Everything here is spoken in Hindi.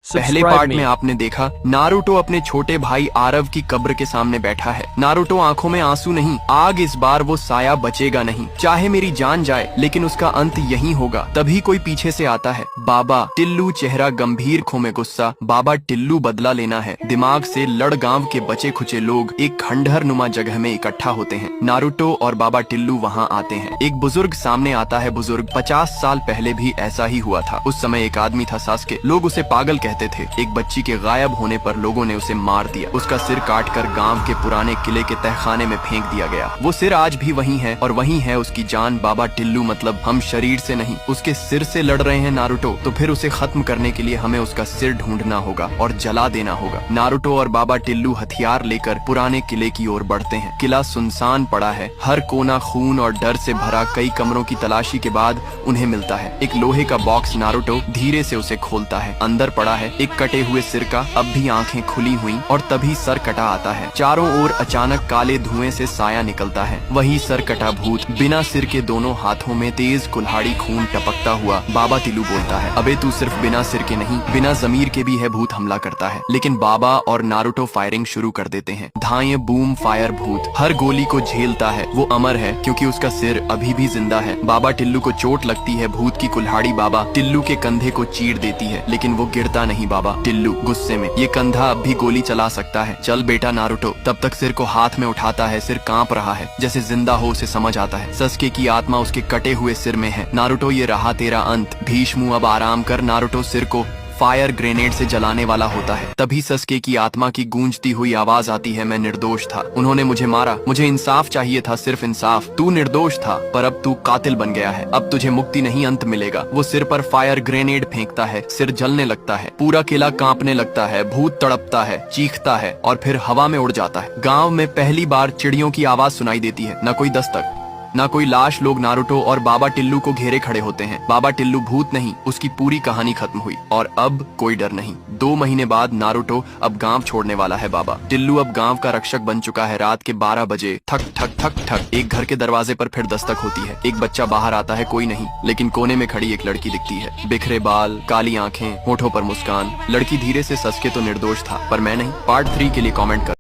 पहले पार्ट में आपने देखा नारुतो अपने छोटे भाई आरव की कब्र के सामने बैठा है। नारुतो आंखों में आंसू नहीं, आग। इस बार वो साया बचेगा नहीं, चाहे मेरी जान जाए लेकिन उसका अंत यही होगा। तभी कोई पीछे से आता है, बाबा टिल्लू, चेहरा गंभीर, खो में गुस्सा। बाबा टिल्लू, बदला लेना है। दिमाग से लड़ गांव के बचे खुचे लोग एक खंडहर नुमा जगह में इकट्ठा होते हैं। नारुतो और बाबा टिल्लू वहाँ आते हैं। एक बुजुर्ग सामने आता है। बुजुर्ग 50 साल पहले भी ऐसा ही हुआ था। उस समय एक आदमी था सास्के, लोग उसे पागल कहते थे। एक बच्ची के गायब होने पर लोगों ने उसे मार दिया। उसका सिर काटकर गांव के पुराने किले के तहखाने में फेंक दिया गया। वो सिर आज भी वहीं है और वहीं है उसकी जान। बाबा टिल्लू मतलब हम शरीर से नहीं, उसके सिर से लड़ रहे हैं नारुतो। तो फिर उसे खत्म करने के लिए हमें उसका सिर ढूंढना होगा और जला देना होगा। नारुतो और बाबा टिल्लू हथियार लेकर पुराने किले की ओर बढ़ते हैं। किला सुनसान पड़ा है, हर कोना खून और डर से भरा। कई कमरों की तलाशी के बाद उन्हें मिलता है एक लोहे का बॉक्स। नारुतो धीरे से उसे खोलता है। अंदर पड़ा है एक कटे हुए सिर का, अब भी आंखें खुली हुई, और तभी सर कटा आता है। चारों ओर अचानक काले धुएं से साया निकलता है। वही सर कटा भूत बिना सिर के, दोनों हाथों में तेज कुल्हाड़ी, खून टपकता हुआ। बाबा टिल्लू बोलता है, अबे तू सिर्फ बिना सिर के नहीं, बिना जमीर के भी है। भूत हमला करता है लेकिन बाबा और नारुतो फायरिंग शुरू कर देते हैं। धाएं, बूम, फायर। भूत हर गोली को झेलता है। वो अमर है क्योंकि उसका सिर अभी भी जिंदा है। बाबा टिल्लू को चोट लगती है। भूत की कुल्हाड़ी बाबा टिल्लू के कंधे को चीर देती है लेकिन वो गिरता नहीं। बाबा टिल्लू गुस्से में, ये कंधा अब भी गोली चला सकता है, चल बेटा। नारुतो तब तक सिर को हाथ में उठाता है। सिर कांप रहा है जैसे जिंदा हो। उसे समझ आता है सस्के की आत्मा उसके कटे हुए सिर में है। नारुतो, ये रहा तेरा अंत। भीष्मु, अब आराम कर। नारुतो सिर को फायर ग्रेनेड से जलाने वाला होता है। तभी सस्के की आत्मा की गूंजती हुई आवाज आती है, मैं निर्दोष था, उन्होंने मुझे मारा, मुझे इंसाफ चाहिए था, सिर्फ इंसाफ। तू निर्दोष था पर अब तू कातिल बन गया है, अब तुझे मुक्ति नहीं, अंत मिलेगा। वो सिर पर फायर ग्रेनेड फेंकता है। सिर जलने लगता है, पूरा किला कांपने लगता है। भूत तड़पता है, चीखता है और फिर हवा में उड़ जाता है। गाँव में पहली बार चिड़ियों की आवाज सुनाई देती है। न कोई दस्तक, ना कोई लाश। लोग नारुतो और बाबा टिल्लू को घेरे खड़े होते हैं। बाबा टिल्लू भूत नहीं, उसकी पूरी कहानी खत्म हुई और अब कोई डर नहीं। 2 महीने बाद नारुतो अब गांव छोड़ने वाला है। बाबा टिल्लू अब गांव का रक्षक बन चुका है। रात के 12 बजे ठक ठक ठक ठक एक घर के दरवाजे पर फिर दस्तक होती है। एक बच्चा बाहर आता है, कोई नहीं, लेकिन कोने में खड़ी एक लड़की दिखती है। बिखरे बाल, काली आंखें, होठों पर मुस्कान। लड़की धीरे से, सस्के तो निर्दोष था पर मैं नहीं। पार्ट 3 के लिए कॉमेंट कर।